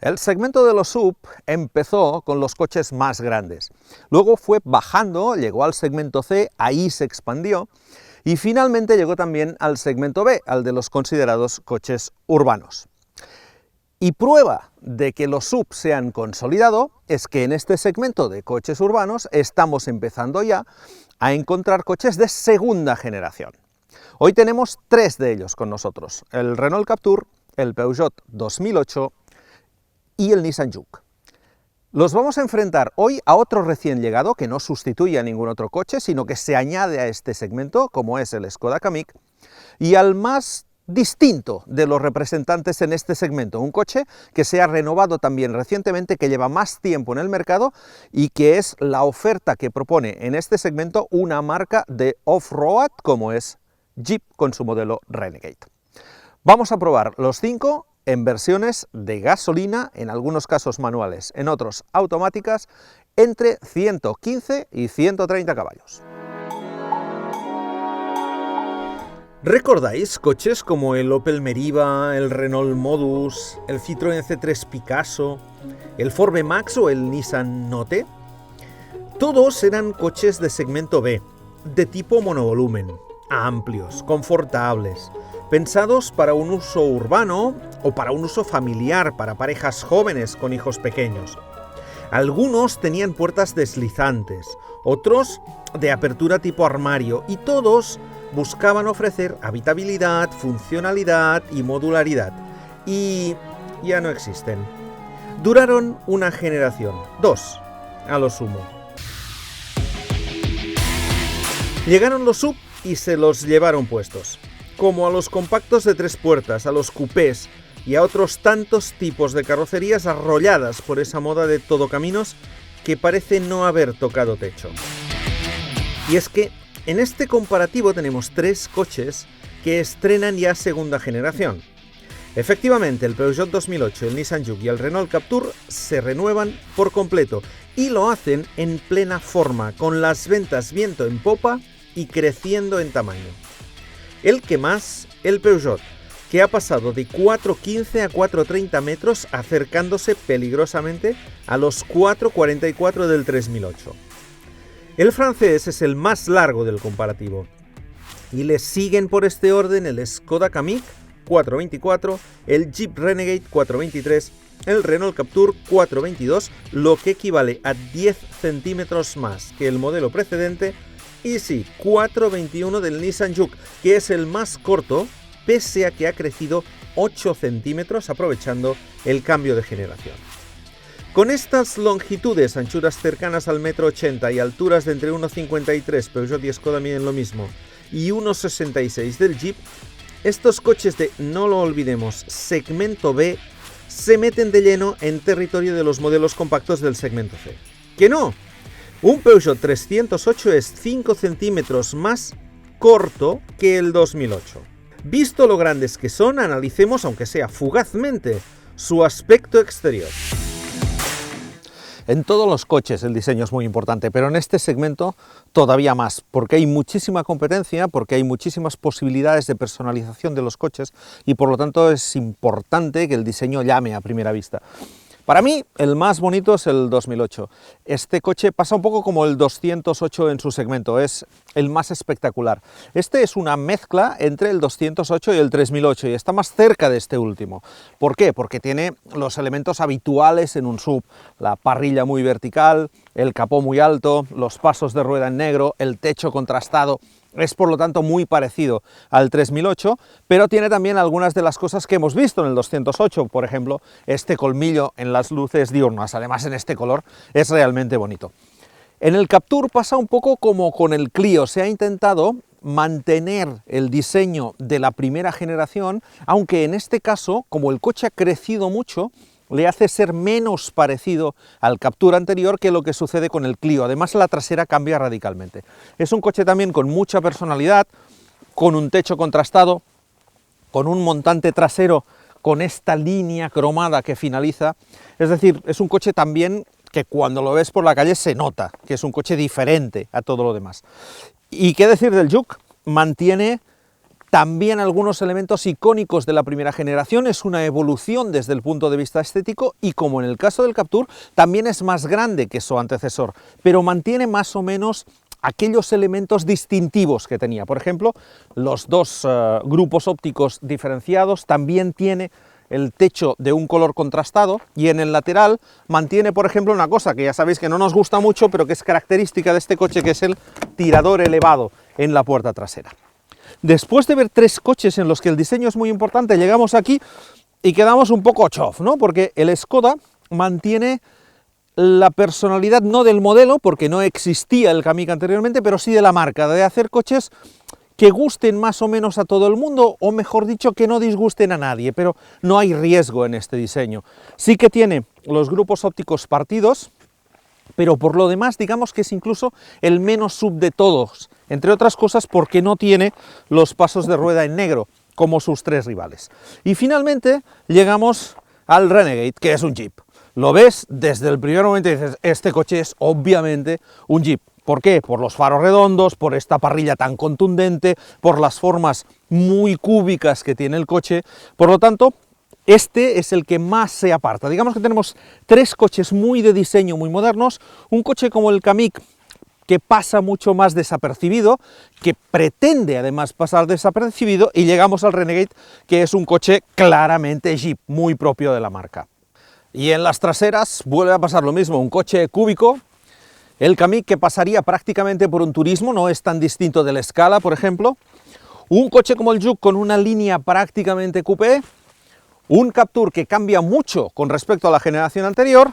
El segmento de los SUV empezó con los coches más grandes, luego fue bajando, llegó al segmento C, ahí se expandió, y finalmente llegó también al segmento B, al de los considerados coches urbanos. Y prueba de que los SUV se han consolidado es que en este segmento de coches urbanos estamos empezando ya a encontrar coches de segunda generación. Hoy tenemos tres de ellos con nosotros, el Renault Captur, el Peugeot 2008 y el Nissan Juke. Los vamos a enfrentar hoy a otro recién llegado que no sustituye a ningún otro coche, sino que se añade a este segmento, como es el Skoda Kamiq, y al más distinto de los representantes en este segmento, un coche que se ha renovado también recientemente, que lleva más tiempo en el mercado y que es la oferta que propone en este segmento una marca de off-road como es Jeep con su modelo Renegade. Vamos a probar los 5 en versiones de gasolina, en algunos casos manuales, en otros automáticas, entre 115 y 130 caballos. ¿Recordáis coches como el Opel Meriva, el Renault Modus, el Citroën C3 Picasso, el Ford B-Max o el Nissan Note? Todos eran coches de segmento B, de tipo monovolumen, amplios, confortables, pensados para un uso urbano o para un uso familiar, para parejas jóvenes con hijos pequeños. Algunos tenían puertas deslizantes, otros de apertura tipo armario, y todos buscaban ofrecer habitabilidad, funcionalidad y modularidad. Y ya no existen. Duraron una generación, 2 a lo sumo. Llegaron los SUV y se los llevaron puestos. Como a los compactos de 3 puertas, a los coupés y a otros tantos tipos de carrocerías arrolladas por esa moda de todocaminos que parece no haber tocado techo. Y es que en este comparativo tenemos 3 coches que estrenan ya segunda generación. Efectivamente, el Peugeot 2008, el Nissan Juke y el Renault Captur se renuevan por completo y lo hacen en plena forma, con las ventas viento en popa y creciendo en tamaño. El que más, el Peugeot, que ha pasado de 4,15 a 4,30 metros, acercándose peligrosamente a los 4,44 del 3008. El francés es el más largo del comparativo, y le siguen por este orden el Skoda Kamiq 4,24, el Jeep Renegade 4,23, el Renault Captur 4,22, lo que equivale a 10 centímetros más que el modelo precedente, y sí, 4,21 del Nissan Juke, que es el más corto, pese a que ha crecido 8 centímetros aprovechando el cambio de generación. Con estas longitudes, anchuras cercanas al 1,80 m y alturas de entre 1,53, Peugeot y Skoda miden lo mismo, y 1,66 del Jeep, estos coches de, no lo olvidemos, segmento B, se meten de lleno en territorio de los modelos compactos del segmento C. ¡Que no! Un Peugeot 308 es 5 centímetros más corto que el 2008. Visto lo grandes que son, analicemos, aunque sea fugazmente, su aspecto exterior. En todos los coches el diseño es muy importante, pero en este segmento todavía más, porque hay muchísima competencia, porque hay muchísimas posibilidades de personalización de los coches y por lo tanto es importante que el diseño llame a primera vista. Para mí, el más bonito es el 2008. Este coche pasa un poco como el 208 en su segmento, es el más espectacular. Este es una mezcla entre el 208 y el 3008 y está más cerca de este último. ¿Por qué? Porque tiene los elementos habituales en un SUV, la parrilla muy vertical, el capó muy alto, los pasos de rueda en negro, el techo contrastado. Es por lo tanto muy parecido al 3008, pero tiene también algunas de las cosas que hemos visto en el 208, por ejemplo, este colmillo en las luces diurnas, además en este color, es realmente bonito. En el Captur pasa un poco como con el Clio, se ha intentado mantener el diseño de la primera generación, aunque en este caso, como el coche ha crecido mucho, le hace ser menos parecido al Captur anterior que lo que sucede con el Clio. Además, la trasera cambia radicalmente. Es un coche también con mucha personalidad, con un techo contrastado, con un montante trasero con esta línea cromada que finaliza. Es decir, es un coche también que cuando lo ves por la calle se nota que es un coche diferente a todo lo demás. ¿Y qué decir del Juke? Mantiene también algunos elementos icónicos de la primera generación, es una evolución desde el punto de vista estético y, como en el caso del Captur, también es más grande que su antecesor, pero mantiene más o menos aquellos elementos distintivos que tenía. Por ejemplo, los dos grupos ópticos diferenciados, también tiene el techo de un color contrastado y en el lateral mantiene, por ejemplo, una cosa que ya sabéis que no nos gusta mucho, pero que es característica de este coche, que es el tirador elevado en la puerta trasera. Después de ver tres coches en los que el diseño es muy importante, llegamos aquí y quedamos un poco chof, ¿no? Porque el Škoda mantiene la personalidad no del modelo, porque no existía el Kamiq anteriormente, pero sí de la marca, de hacer coches que gusten más o menos a todo el mundo, o mejor dicho, que no disgusten a nadie, pero no hay riesgo en este diseño. Sí que tiene los grupos ópticos partidos, pero por lo demás, digamos que es incluso el menos sub de todos, entre otras cosas porque no tiene los pasos de rueda en negro, como sus tres rivales. Y finalmente llegamos al Renegade, que es un Jeep. Lo ves desde el primer momento y dices, este coche es obviamente un Jeep. ¿Por qué? Por los faros redondos, por esta parrilla tan contundente, por las formas muy cúbicas que tiene el coche. Por lo tanto, este es el que más se aparta. Digamos que tenemos tres coches muy de diseño, muy modernos, un coche como el Kamiq, que pasa mucho más desapercibido, que pretende además pasar desapercibido, y llegamos al Renegade, que es un coche claramente Jeep, muy propio de la marca. Y en las traseras vuelve a pasar lo mismo, un coche cúbico, el Kamiq, que pasaría prácticamente por un turismo, no es tan distinto del Scala, por ejemplo, un coche como el Juke con una línea prácticamente coupé, un Captur que cambia mucho con respecto a la generación anterior,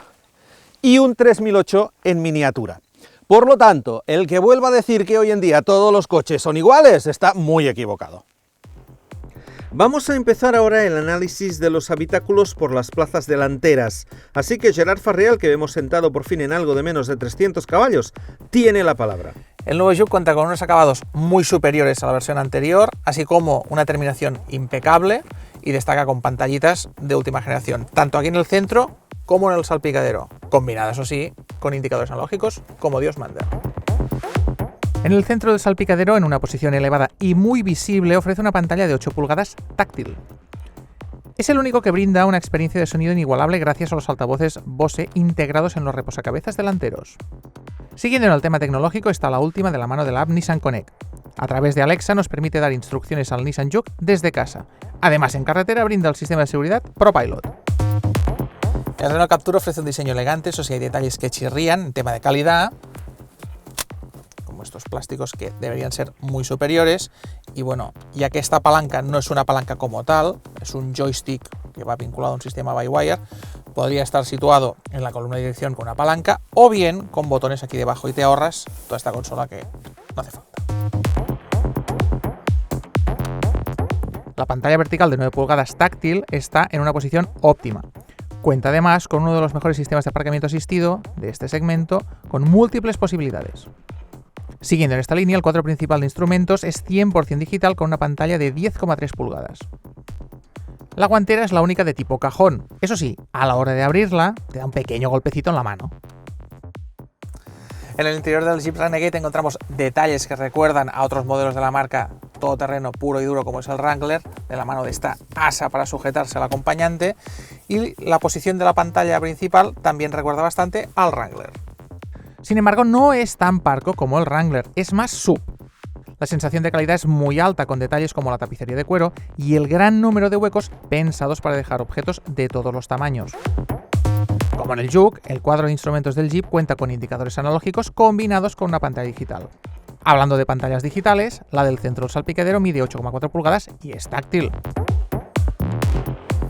y un 3008 en miniatura. Por lo tanto, el que vuelva a decir que hoy en día todos los coches son iguales está muy equivocado. Vamos a empezar ahora el análisis de los habitáculos por las plazas delanteras, así que Gerard Farreal, que vemos sentado por fin en algo de menos de 300 caballos, tiene la palabra. El nuevo Juke cuenta con unos acabados muy superiores a la versión anterior, así como una terminación impecable, y destaca con pantallitas de última generación, tanto aquí en el centro como en el salpicadero, combinado, eso sí, con indicadores analógicos como Dios manda. En el centro del salpicadero, en una posición elevada y muy visible, ofrece una pantalla de 8 pulgadas táctil. Es el único que brinda una experiencia de sonido inigualable gracias a los altavoces Bose integrados en los reposacabezas delanteros. Siguiendo en el tema tecnológico está la última de la mano de la app Nissan Connect. A través de Alexa nos permite dar instrucciones al Nissan Juke desde casa. Además, en carretera brinda el sistema de seguridad ProPilot. El Renault Captur ofrece un diseño elegante, eso sí, hay detalles que chirrían en tema de calidad, como estos plásticos que deberían ser muy superiores, y bueno, ya que esta palanca no es una palanca como tal, es un joystick que va vinculado a un sistema by-wire, podría estar situado en la columna de dirección con una palanca, o bien con botones aquí debajo, y te ahorras toda esta consola que no hace falta. La pantalla vertical de 9 pulgadas táctil está en una posición óptima. Cuenta además con uno de los mejores sistemas de aparcamiento asistido de este segmento, con múltiples posibilidades. Siguiendo en esta línea, el cuadro principal de instrumentos es 100% digital con una pantalla de 10,3 pulgadas. La guantera es la única de tipo cajón. Eso sí, a la hora de abrirla, te da un pequeño golpecito en la mano. En el interior del Jeep Renegade encontramos detalles que recuerdan a otros modelos de la marca todoterreno puro y duro, como es el Wrangler, de la mano de esta asa para sujetarse al acompañante, y la posición de la pantalla principal también recuerda bastante al Wrangler. Sin embargo, no es tan parco como el Wrangler, es más sub. La sensación de calidad es muy alta, con detalles como la tapicería de cuero y el gran número de huecos pensados para dejar objetos de todos los tamaños. Como en el Juke, el cuadro de instrumentos del Jeep cuenta con indicadores analógicos combinados con una pantalla digital. Hablando de pantallas digitales, la del centro del salpicadero mide 8,4 pulgadas y es táctil.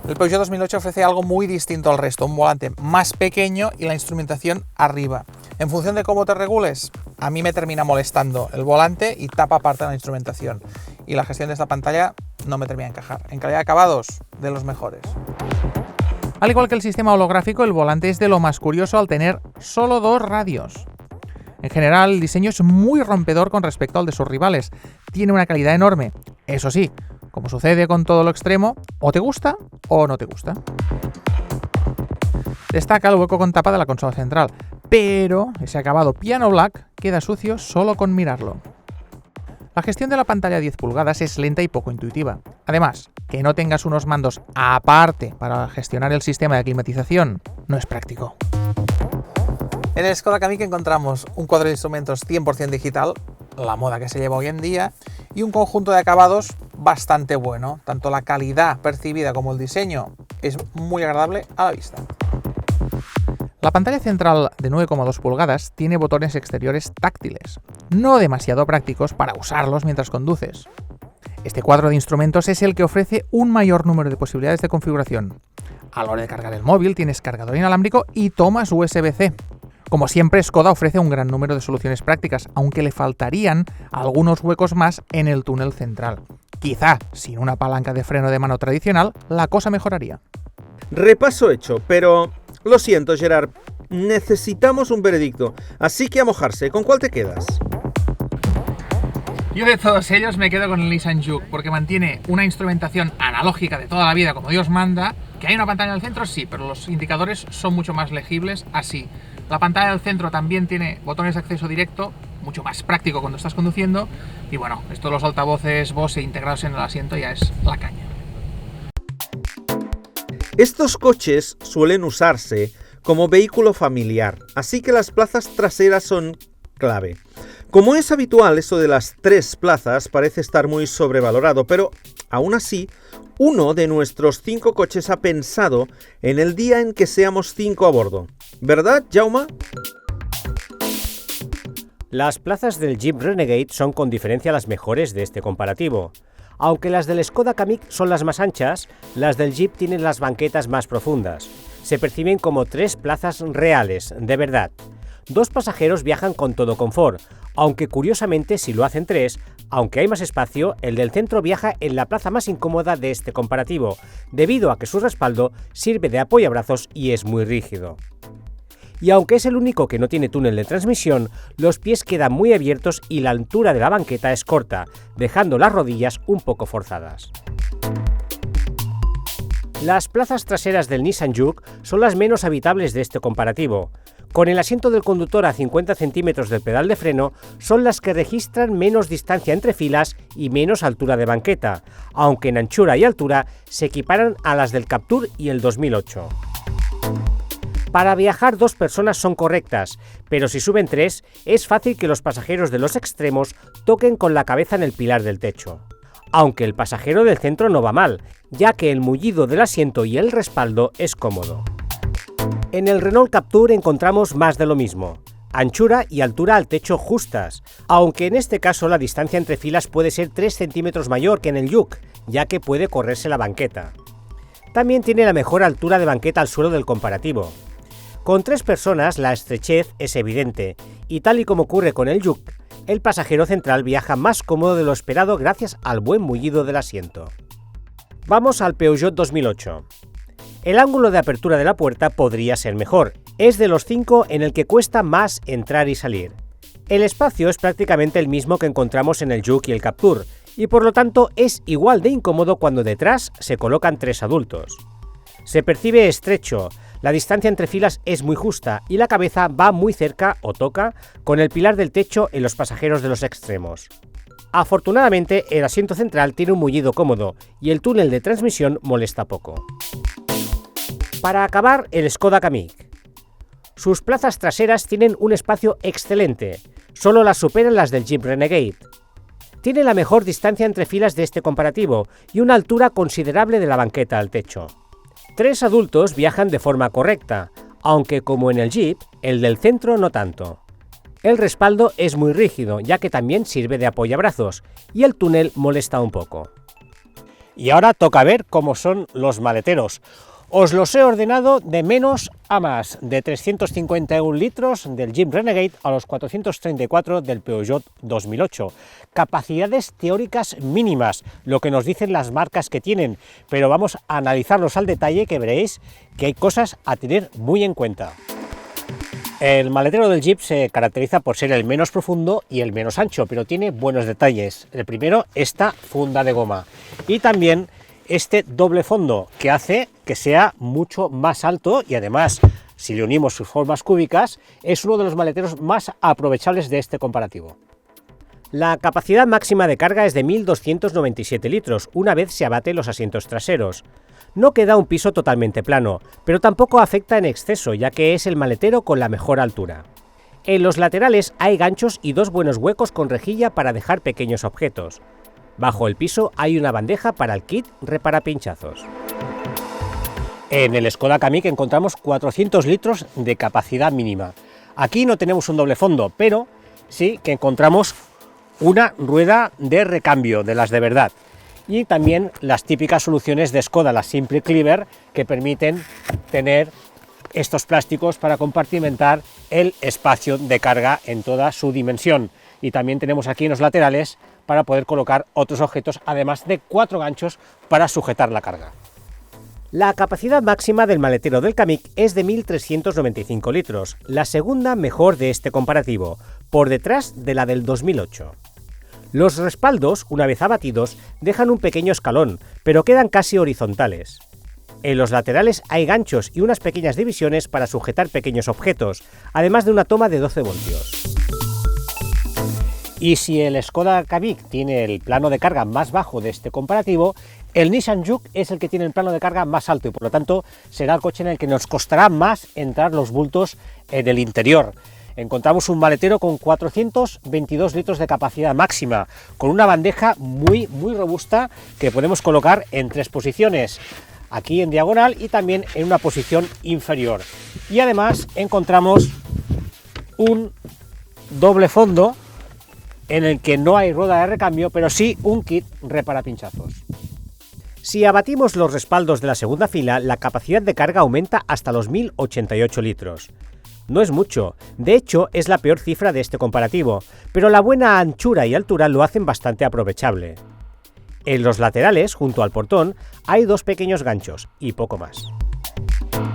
El Peugeot 2008 ofrece algo muy distinto al resto, un volante más pequeño y la instrumentación arriba. En función de cómo te regules, a mí me termina molestando el volante y tapa parte de la instrumentación. Y la gestión de esta pantalla no me termina de encajar. En calidad de acabados, de los mejores. Al igual que el sistema holográfico, el volante es de lo más curioso al tener solo 2 radios. En general, el diseño es muy rompedor con respecto al de sus rivales. Tiene una calidad enorme. Eso sí, como sucede con todo lo extremo, o te gusta o no te gusta. Destaca el hueco con tapa de la consola central, pero ese acabado piano black queda sucio solo con mirarlo. La gestión de la pantalla 10 pulgadas es lenta y poco intuitiva. Además, que no tengas unos mandos aparte para gestionar el sistema de climatización no es práctico. En el Škoda Kamiq encontramos un cuadro de instrumentos 100% digital, la moda que se lleva hoy en día, y un conjunto de acabados bastante bueno. Tanto la calidad percibida como el diseño es muy agradable a la vista. La pantalla central de 9,2 pulgadas tiene botones exteriores táctiles, no demasiado prácticos para usarlos mientras conduces. Este cuadro de instrumentos es el que ofrece un mayor número de posibilidades de configuración. A la hora de cargar el móvil tienes cargador inalámbrico y tomas USB-C. Como siempre, Škoda ofrece un gran número de soluciones prácticas, aunque le faltarían algunos huecos más en el túnel central. Quizá, sin una palanca de freno de mano tradicional, la cosa mejoraría. Repaso hecho, pero lo siento, Gerard, necesitamos un veredicto, así que a mojarse. ¿Con cuál te quedas? Yo de todos ellos me quedo con el Nissan Juke, porque mantiene una instrumentación analógica de toda la vida como Dios manda. Que hay una pantalla en el centro, sí, pero los indicadores son mucho más legibles así. La pantalla del centro también tiene botones de acceso directo, mucho más práctico cuando estás conduciendo. Y bueno, esto de los altavoces Bose integrados en el asiento ya es la caña. Estos coches suelen usarse como vehículo familiar, así que las plazas traseras son clave. Como es habitual, eso de las 3 plazas parece estar muy sobrevalorado, pero aún así, uno de nuestros 5 coches ha pensado en el día en que seamos 5 a bordo. ¿Verdad, Jaume? Las plazas del Jeep Renegade son con diferencia las mejores de este comparativo. Aunque las del Škoda Kamiq son las más anchas, las del Jeep tienen las banquetas más profundas. Se perciben como 3 plazas reales, de verdad. 2 pasajeros viajan con todo confort, aunque curiosamente si lo hacen 3, aunque hay más espacio, el del centro viaja en la plaza más incómoda de este comparativo, debido a que su respaldo sirve de apoyabrazos y es muy rígido. Y aunque es el único que no tiene túnel de transmisión, los pies quedan muy abiertos y la altura de la banqueta es corta, dejando las rodillas un poco forzadas. Las plazas traseras del Nissan Juke son las menos habitables de este comparativo. Con el asiento del conductor a 50 centímetros del pedal de freno, son las que registran menos distancia entre filas y menos altura de banqueta, aunque en anchura y altura se equiparan a las del Captur y el 2008. Para viajar 2 personas son correctas, pero si suben 3, es fácil que los pasajeros de los extremos toquen con la cabeza en el pilar del techo. Aunque el pasajero del centro no va mal, ya que el mullido del asiento y el respaldo es cómodo. En el Renault Captur encontramos más de lo mismo. Anchura y altura al techo justas, aunque en este caso la distancia entre filas puede ser 3 centímetros mayor que en el Juke, ya que puede correrse la banqueta. También tiene la mejor altura de banqueta al suelo del comparativo. Con 3 personas la estrechez es evidente, y tal y como ocurre con el Juke, el pasajero central viaja más cómodo de lo esperado gracias al buen mullido del asiento. Vamos al Peugeot 2008. El ángulo de apertura de la puerta podría ser mejor, es de los 5 en el que cuesta más entrar y salir. El espacio es prácticamente el mismo que encontramos en el Juke y el Captur, y por lo tanto es igual de incómodo cuando detrás se colocan 3 adultos. Se percibe estrecho, la distancia entre filas es muy justa y la cabeza va muy cerca o toca con el pilar del techo en los pasajeros de los extremos. Afortunadamente, el asiento central tiene un mullido cómodo y el túnel de transmisión molesta poco. Para acabar, el Škoda Kamiq. Sus plazas traseras tienen un espacio excelente, solo las superan las del Jeep Renegade. Tiene la mejor distancia entre filas de este comparativo y una altura considerable de la banqueta al techo. 3 adultos viajan de forma correcta, aunque como en el Jeep, el del centro no tanto. El respaldo es muy rígido, ya que también sirve de apoyabrazos, y el túnel molesta un poco. Y ahora toca ver cómo son los maleteros. Os los he ordenado de menos a más, de 351 litros del Jeep Renegade a los 434 del Peugeot 2008. Capacidades teóricas mínimas, lo que nos dicen las marcas que tienen, pero vamos a analizarlos al detalle, que veréis que hay cosas a tener muy en cuenta. El maletero del Jeep se caracteriza por ser el menos profundo y el menos ancho, pero tiene buenos detalles. El primero, esta funda de goma, y también este doble fondo, que hace que sea mucho más alto y además, si le unimos sus formas cúbicas, es uno de los maleteros más aprovechables de este comparativo. La capacidad máxima de carga es de 1.297 litros, una vez se abate los asientos traseros. No queda un piso totalmente plano, pero tampoco afecta en exceso, ya que es el maletero con la mejor altura. En los laterales hay ganchos y 2 buenos huecos con rejilla para dejar pequeños objetos. Bajo el piso hay una bandeja para el kit reparapinchazos. En el Škoda Kamiq encontramos 400 litros de capacidad mínima. Aquí no tenemos un doble fondo, pero sí que encontramos una rueda de recambio, de las de verdad, y también las típicas soluciones de Škoda, las Simple Cleaver, que permiten tener estos plásticos para compartimentar el espacio de carga en toda su dimensión. Y también tenemos aquí en los laterales para poder colocar otros objetos, además de 4 ganchos para sujetar la carga. La capacidad máxima del maletero del Kamiq es de 1.395 litros, la segunda mejor de este comparativo, por detrás de la del 2008. Los respaldos, una vez abatidos, dejan un pequeño escalón, pero quedan casi horizontales. En los laterales hay ganchos y unas pequeñas divisiones para sujetar pequeños objetos, además de una toma de 12 voltios. Y si el Škoda Kamiq tiene el plano de carga más bajo de este comparativo, el Nissan Juke es el que tiene el plano de carga más alto y por lo tanto será el coche en el que nos costará más entrar los bultos en el interior. Encontramos un maletero con 422 litros de capacidad máxima, con una bandeja muy robusta que podemos colocar en 3 posiciones, aquí en diagonal y también en una posición inferior. Y además encontramos un doble fondo en el que no hay rueda de recambio, pero sí un kit reparapinchazos. Si abatimos los respaldos de la segunda fila, la capacidad de carga aumenta hasta los 1.088 litros. No es mucho, de hecho es la peor cifra de este comparativo, pero la buena anchura y altura lo hacen bastante aprovechable. En los laterales, junto al portón, hay 2 pequeños ganchos y poco más.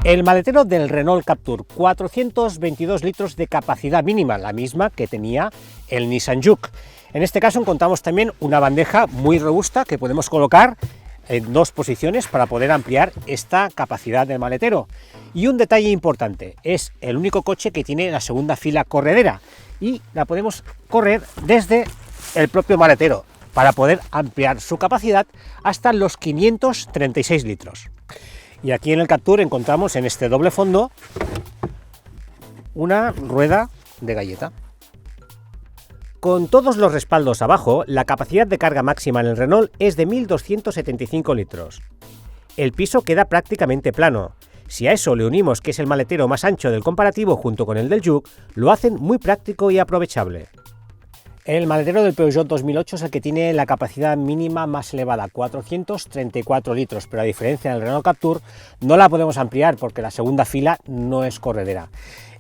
El maletero del Renault Captur, 422 litros de capacidad mínima, la misma que tenía el Nissan Juke. En este caso encontramos también una bandeja muy robusta que podemos colocar en 2 posiciones para poder ampliar esta capacidad del maletero. Y un detalle importante, es el único coche que tiene la segunda fila corredera y la podemos correr desde el propio maletero para poder ampliar su capacidad hasta los 536 litros. Y aquí en el Captur encontramos en este doble fondo una rueda de galleta. Con todos los respaldos abajo, la capacidad de carga máxima en el Renault es de 1.275 litros. El piso queda prácticamente plano. Si a eso le unimos que es el maletero más ancho del comparativo junto con el del Juke, lo hacen muy práctico y aprovechable. El maletero del Peugeot 2008 es el que tiene la capacidad mínima más elevada, 434 litros, pero a diferencia del Renault Captur no la podemos ampliar porque la segunda fila no es corredera.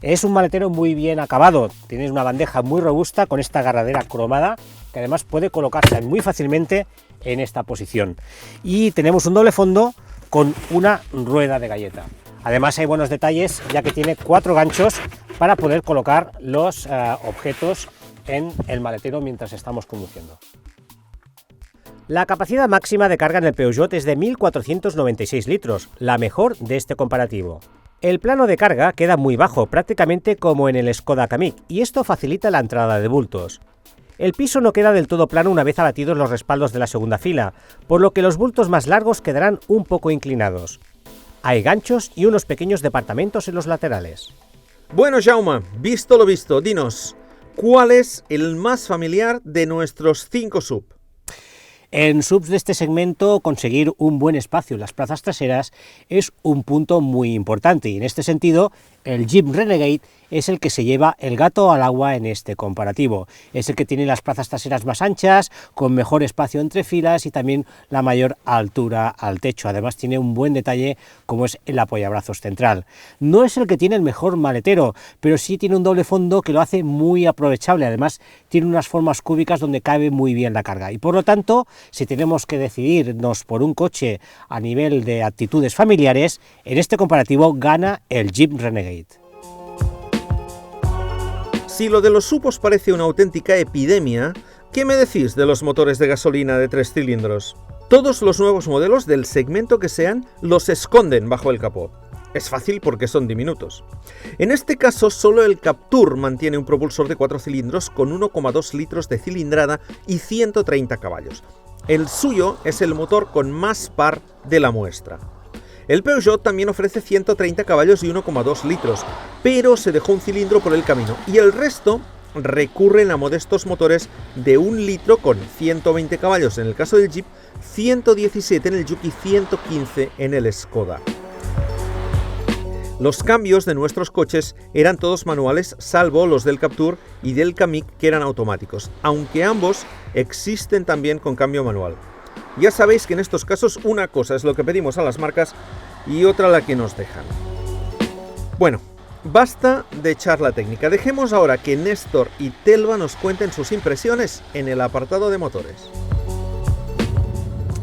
Es un maletero muy bien acabado, tienes una bandeja muy robusta con esta agarradera cromada que además puede colocarse muy fácilmente en esta posición. Y tenemos un doble fondo con una rueda de galleta. Además hay buenos detalles ya que tiene 4 ganchos para poder colocar los objetos en el maletero mientras estamos conduciendo. La capacidad máxima de carga en el Peugeot es de 1.496 litros, la mejor de este comparativo. El plano de carga queda muy bajo, prácticamente como en el Škoda Kamiq, y esto facilita la entrada de bultos. El piso no queda del todo plano una vez abatidos los respaldos de la segunda fila, por lo que los bultos más largos quedarán un poco inclinados. Hay ganchos y unos pequeños departamentos en los laterales. Bueno, Jaume, visto lo visto, dinos, ¿cuál es el más familiar de nuestros 5 SUV? En SUVs de este segmento, conseguir un buen espacio en las plazas traseras es un punto muy importante y en este sentido el Jeep Renegade es el que se lleva el gato al agua en este comparativo. Es el que tiene las plazas traseras más anchas, con mejor espacio entre filas y también la mayor altura al techo. Además tiene un buen detalle como es el apoyabrazos central. No es el que tiene el mejor maletero, pero sí tiene un doble fondo que lo hace muy aprovechable. Además tiene unas formas cúbicas donde cabe muy bien la carga y por lo tanto, si tenemos que decidirnos por un coche a nivel de actitudes familiares, en este comparativo gana el Jeep Renegade. Si lo de los SUV os parece una auténtica epidemia, ¿qué me decís de los motores de gasolina de 3 cilindros? Todos los nuevos modelos del segmento que sean los esconden bajo el capó. Es fácil porque son diminutos. En este caso, solo el Captur mantiene un propulsor de 4 cilindros con 1,2 litros de cilindrada y 130 caballos. El suyo es el motor con más par de la muestra. El Peugeot también ofrece 130 caballos y 1,2 litros, pero se dejó un cilindro por el camino y el resto recurren a modestos motores de 1 litro con 120 caballos en el caso del Jeep, 117 en el Juke y 115 en el Skoda. Los cambios de nuestros coches eran todos manuales, salvo los del Captur y del Kamiq, que eran automáticos, aunque ambos existen también con cambio manual. Ya sabéis que en estos casos una cosa es lo que pedimos a las marcas y otra la que nos dejan. Bueno, basta de charla técnica. Dejemos ahora que Néstor y Telva nos cuenten sus impresiones en el apartado de motores.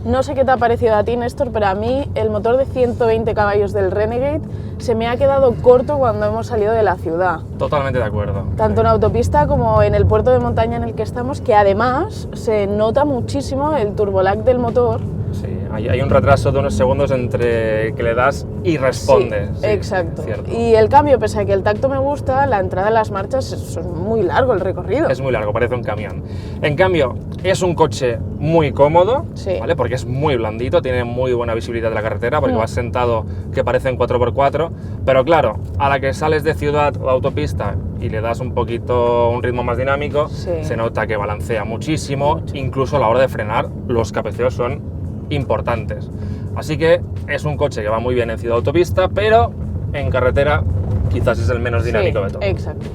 No sé qué te ha parecido a ti, Néstor, pero a mí el motor de 120 caballos del Renegade se me ha quedado corto cuando hemos salido de la ciudad. Totalmente de acuerdo. Tanto en autopista como en el puerto de montaña en el que estamos, que además se nota muchísimo el turbolag del motor. Sí, hay un retraso de unos segundos entre que le das y responde. Sí, exacto. Cierto. Y el cambio, pese a que el tacto me gusta, la entrada en las marchas es muy largo el recorrido. Es muy largo, parece un camión. En cambio, es un coche muy cómodo, Sí. ¿vale? Porque es muy blandito, tiene muy buena visibilidad de la carretera, porque vas sentado que parecen 4x4, pero claro, a la que sales de ciudad o autopista y le das un poquito un ritmo más dinámico, Sí. se nota que balancea muchísimo, incluso a la hora de frenar, los cabeceos son importantes. Así que es un coche que va muy bien en ciudad autopista, pero en carretera quizás es el menos dinámico Sí, de todo. exacto.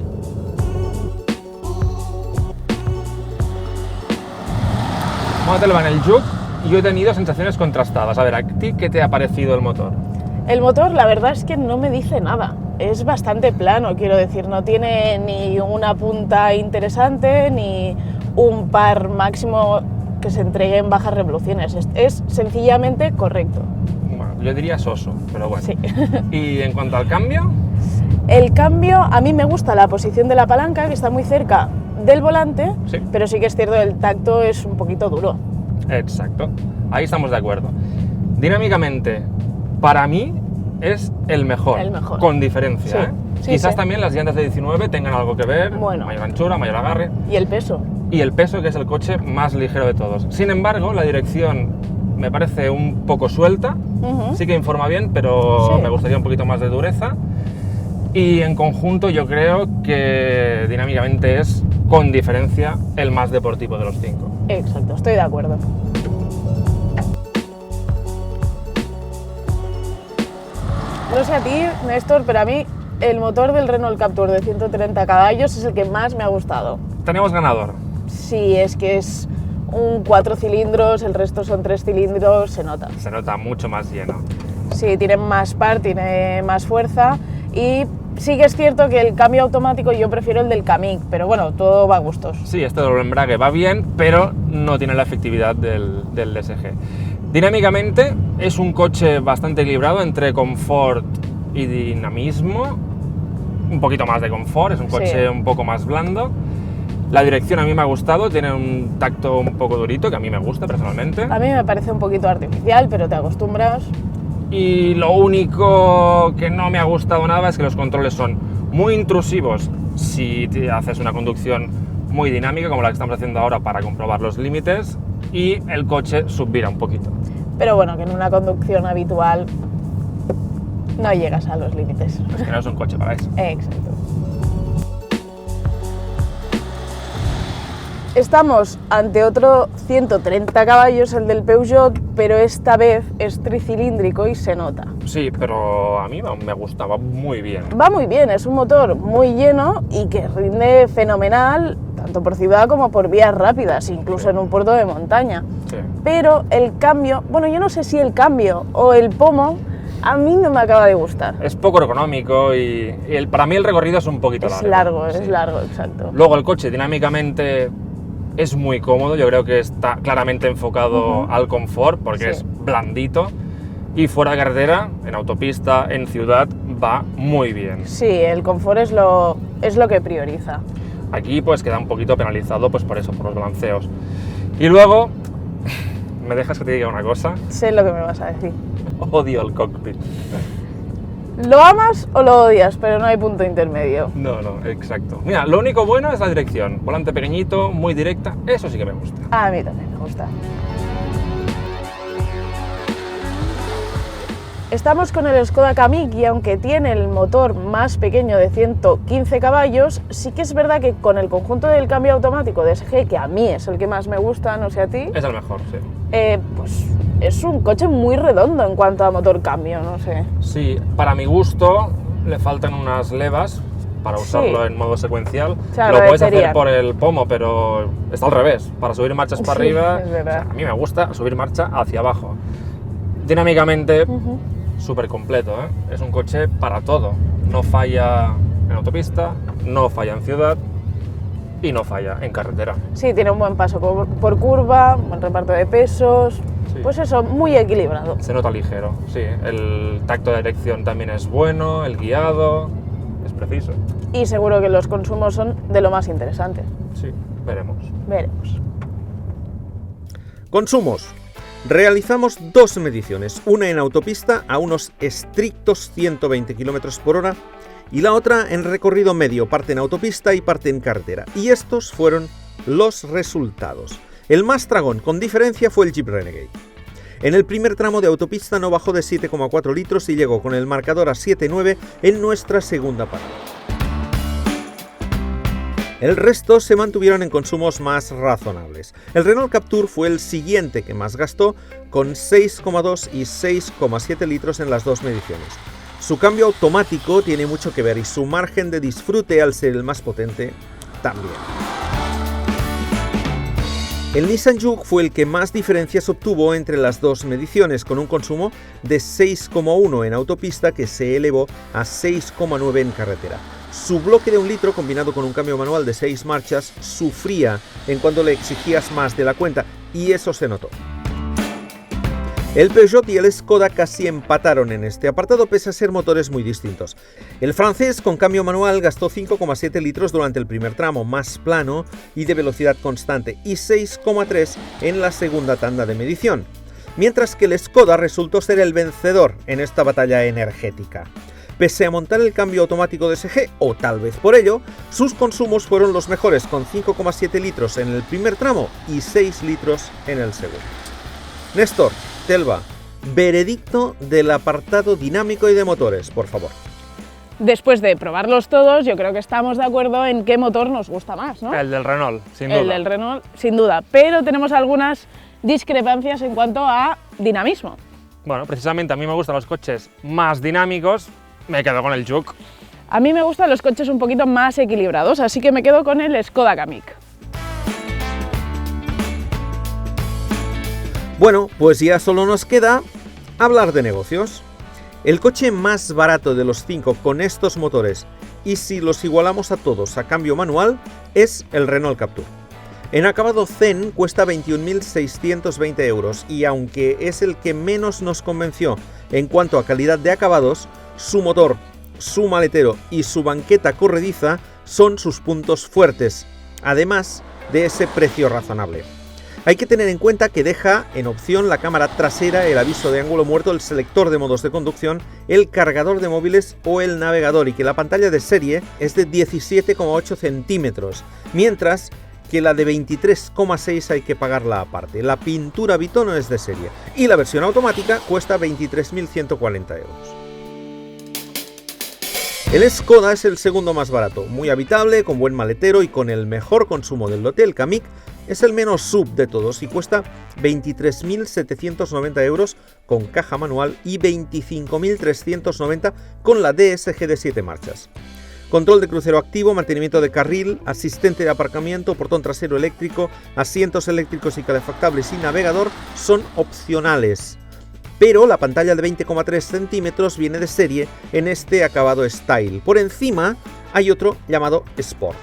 Bueno, Telva, en el Juke yo he tenido sensaciones contrastadas. A ver, ¿a ti qué te ha parecido el motor? El motor, la verdad es que no me dice nada. Es bastante plano, quiero decir, no tiene ni una punta interesante ni un par máximo que se entregue en bajas revoluciones. Es sencillamente correcto. Bueno, yo diría soso, pero bueno. Sí. Y en cuanto al cambio, El cambio, a mí me gusta la posición de la palanca, que está muy cerca del volante, Sí. pero sí que es cierto que el tacto es un poquito duro. exacto, ahí estamos de acuerdo. Dinámicamente, para mí es el mejor, El mejor. con diferencia. Sí, ¿eh? sí, Quizás sí. también las llantas de 19 tengan algo que ver, Bueno. mayor anchura, mayor agarre, Y el peso. y el peso, que es el coche más ligero de todos. Sin embargo, la dirección me parece un poco suelta, Ujú. sí que informa bien, pero Sí. me gustaría un poquito más de dureza. Y en conjunto yo creo que dinámicamente es, con diferencia, el más deportivo de los 5. Exacto, estoy de acuerdo. No sé a ti, Néstor, pero a mí el motor del Renault Captur de 130 caballos es el que más me ha gustado. Tenemos ganador. Sí, es que es un 4 cilindros, el resto son 3 cilindros, se nota. Se nota mucho más lleno. Sí, tiene más par, tiene más fuerza y sí que es cierto que el cambio automático yo prefiero el del Kamiq, pero bueno, todo va a gustos. Sí, este doble embrague va bien, pero no tiene la efectividad del DSG. Dinámicamente es un coche bastante equilibrado entre confort y dinamismo. Un poquito más de confort, es un coche Sí. un poco más blando. La dirección a mí me ha gustado, tiene un tacto un poco durito, que a mí me gusta personalmente. A mí me parece un poquito artificial, pero te acostumbras. Y lo único que no me ha gustado nada es que los controles son muy intrusivos si te haces una conducción muy dinámica, como la que estamos haciendo ahora para comprobar los límites, y el coche subvira un poquito. Pero bueno, que en una conducción habitual no llegas a los límites. Es que no es un coche para eso. Exacto. Estamos ante otro 130 caballos, el del Peugeot, pero esta vez es tricilíndrico y se nota. Sí, pero a mí me gustaba muy bien. Va muy bien, es un motor muy lleno y que rinde fenomenal, tanto por ciudad como por vías rápidas, incluso en un puerto de montaña. Sí. Pero el cambio, bueno, yo no sé si el cambio o el pomo, a mí no me acaba de gustar. Es poco económico y para mí el recorrido es un poquito Es largo. largo, Sí. es largo, exacto. Luego el coche dinámicamente es muy cómodo, yo creo que está claramente enfocado al confort porque Sí. es blandito y fuera de carretera, en autopista, en ciudad, va muy bien. Sí, el confort es lo que prioriza. Aquí pues queda un poquito penalizado pues por eso, por los balanceos. Y luego, ¿me dejas que te diga una cosa? Sé lo que me vas a decir. Odio el cockpit. Lo amas o lo odias, pero no hay punto intermedio. No, exacto. Mira, lo único bueno es la dirección. Volante pequeñito, muy directa, eso sí que me gusta. A mí también me gusta. Estamos con el Škoda Kamiq y aunque tiene el motor más pequeño de 115 caballos, sí que es verdad que con el conjunto del cambio automático de SG, que a mí es el que más me gusta, no sé a ti, Es el mejor, sí. pues es un coche muy redondo en cuanto a motor-cambio, no sé. Sí, para mi gusto le faltan unas levas para usarlo Sí. en modo secuencial. O sea, lo puedes hacer agradecerían. por el pomo, pero está al revés. Para subir marchas para Sí, arriba, es verdad. o sea, a mí me gusta subir marcha hacia abajo. Dinámicamente, súper completo, ¿eh? Es un coche para todo. No falla en autopista, no falla en ciudad y no falla en carretera. Sí, tiene un buen paso por curva, buen reparto de pesos, Sí. pues eso, muy equilibrado. Se nota ligero, sí. El tacto de dirección también es bueno, el guiado es preciso. Y seguro que los consumos son de lo más interesantes. Sí, veremos. Veremos. Consumos. Realizamos dos mediciones, una en autopista a unos estrictos 120 km por hora y la otra en recorrido medio, parte en autopista y parte en carretera. Y estos fueron los resultados. El más tragón, con diferencia, fue el Jeep Renegade. En el primer tramo de autopista no bajó de 7,4 litros y llegó con el marcador a 7,9 en nuestra segunda parada. El resto se mantuvieron en consumos más razonables. El Renault Captur fue el siguiente que más gastó, con 6,2 y 6,7 litros en las dos mediciones. Su cambio automático tiene mucho que ver y su margen de disfrute, al ser el más potente, también. El Nissan Juke fue el que más diferencias obtuvo entre las dos mediciones, con un consumo de 6,1 en autopista que se elevó a 6,9 en carretera. Su bloque de 1 litro combinado con un cambio manual de 6 marchas sufría en cuanto le exigías más de la cuenta, y eso se notó. El Peugeot y el Škoda casi empataron en este apartado pese a ser motores muy distintos. El francés con cambio manual gastó 5,7 litros durante el primer tramo, más plano y de velocidad constante, y 6,3 en la segunda tanda de medición, mientras que el Škoda resultó ser el vencedor en esta batalla energética. Pese a montar el cambio automático de SG, o tal vez por ello, sus consumos fueron los mejores, con 5,7 litros en el primer tramo y 6 litros en el segundo. Néstor, Telva, veredicto del apartado dinámico y de motores, por favor. Después de probarlos todos, yo creo que estamos de acuerdo en qué motor nos gusta más, ¿no? El del Renault, sin duda. El del Renault, sin duda, pero tenemos algunas discrepancias en cuanto a dinamismo. Bueno, precisamente a mí me gustan los coches más dinámicos, me quedo con el Juke. A mí me gustan los coches un poquito más equilibrados, así que me quedo con el Škoda Kamiq. Bueno, pues ya solo nos queda hablar de negocios. El coche más barato de los 5 con estos motores, y si los igualamos a todos a cambio manual, es el Renault Captur. En acabado Zen cuesta 21.620 euros y aunque es el que menos nos convenció en cuanto a calidad de acabados, su motor, su maletero y su banqueta corrediza son sus puntos fuertes, además de ese precio razonable. Hay que tener en cuenta que deja en opción la cámara trasera, el aviso de ángulo muerto, el selector de modos de conducción, el cargador de móviles o el navegador, y que la pantalla de serie es de 17,8 centímetros, mientras que la de 23,6 hay que pagarla aparte. La pintura bitono es de serie y la versión automática cuesta 23.140 euros. El Škoda es el segundo más barato, muy habitable, con buen maletero y con el mejor consumo del lote. El Kamiq es el menos sub de todos y cuesta 23.790 euros con caja manual y 25.390 con la DSG de 7 marchas. Control de crucero activo, mantenimiento de carril, asistente de aparcamiento, portón trasero eléctrico, asientos eléctricos y calefactables y navegador son opcionales. Pero la pantalla de 20,3 centímetros viene de serie en este acabado Style. Por encima hay otro llamado Sport.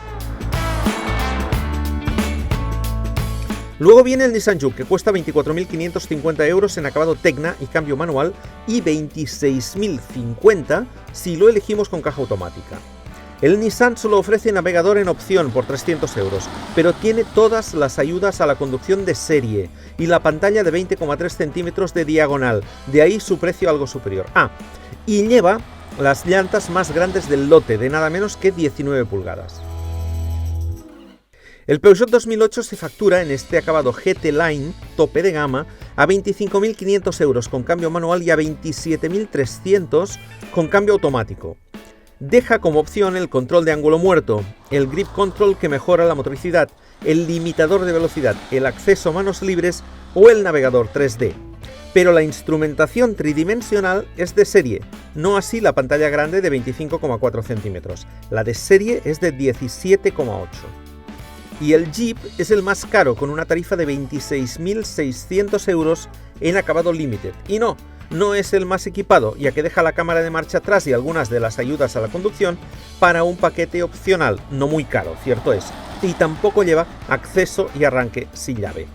Luego viene el Nissan Juke, que cuesta 24.550 euros en acabado Tecna y cambio manual, y 26.050 si lo elegimos con caja automática. El Nissan solo ofrece navegador en opción por 300 euros, pero tiene todas las ayudas a la conducción de serie y la pantalla de 20,3 centímetros de diagonal, de ahí su precio algo superior. Y lleva las llantas más grandes del lote, de nada menos que 19 pulgadas. El Peugeot 2008 se factura en este acabado GT Line tope de gama a 25.500 euros con cambio manual y a 27.300 con cambio automático. Deja como opción el control de ángulo muerto, el grip control que mejora la motricidad, el limitador de velocidad, el acceso a manos libres o el navegador 3D. Pero la instrumentación tridimensional es de serie, no así la pantalla grande de 25,4 centímetros. La de serie es de 17,8. Y el Jeep es el más caro, con una tarifa de 26.600 euros en acabado Limited. Y no es el más equipado, ya que deja la cámara de marcha atrás y algunas de las ayudas a la conducción para un paquete opcional, no muy caro, cierto es, y tampoco lleva acceso y arranque sin llave.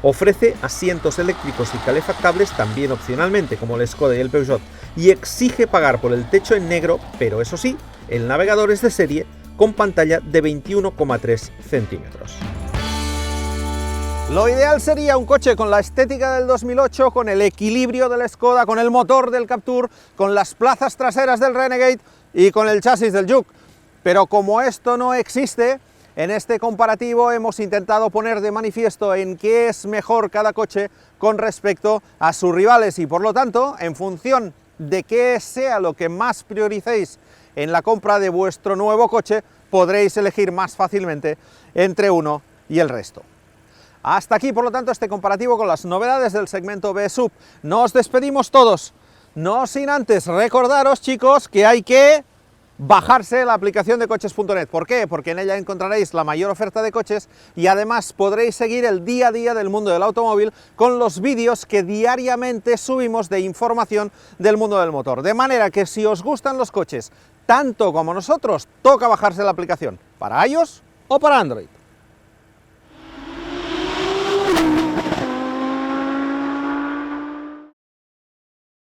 Ofrece asientos eléctricos y calefactables también opcionalmente, como el Skoda y el Peugeot, y exige pagar por el techo en negro, pero eso sí, el navegador es de serie, con pantalla de 21,3 centímetros. Lo ideal sería un coche con la estética del 2008, con el equilibrio del Skoda, con el motor del Captur, con las plazas traseras del Renegade y con el chasis del Juke. Pero como esto no existe, en este comparativo hemos intentado poner de manifiesto en qué es mejor cada coche con respecto a sus rivales y, por lo tanto, en función de qué sea lo que más prioricéis en la compra de vuestro nuevo coche, podréis elegir más fácilmente entre uno y el resto. Hasta aquí, por lo tanto, este comparativo con las novedades del segmento B-Sub. Nos despedimos todos, no sin antes recordaros, chicos, que hay que bajarse la aplicación de coches.net. ¿Por qué? Porque en ella encontraréis la mayor oferta de coches y además podréis seguir el día a día del mundo del automóvil con los vídeos que diariamente subimos de información del mundo del motor. De manera que si os gustan los coches tanto como nosotros, toca bajarse la aplicación para iOS o para Android.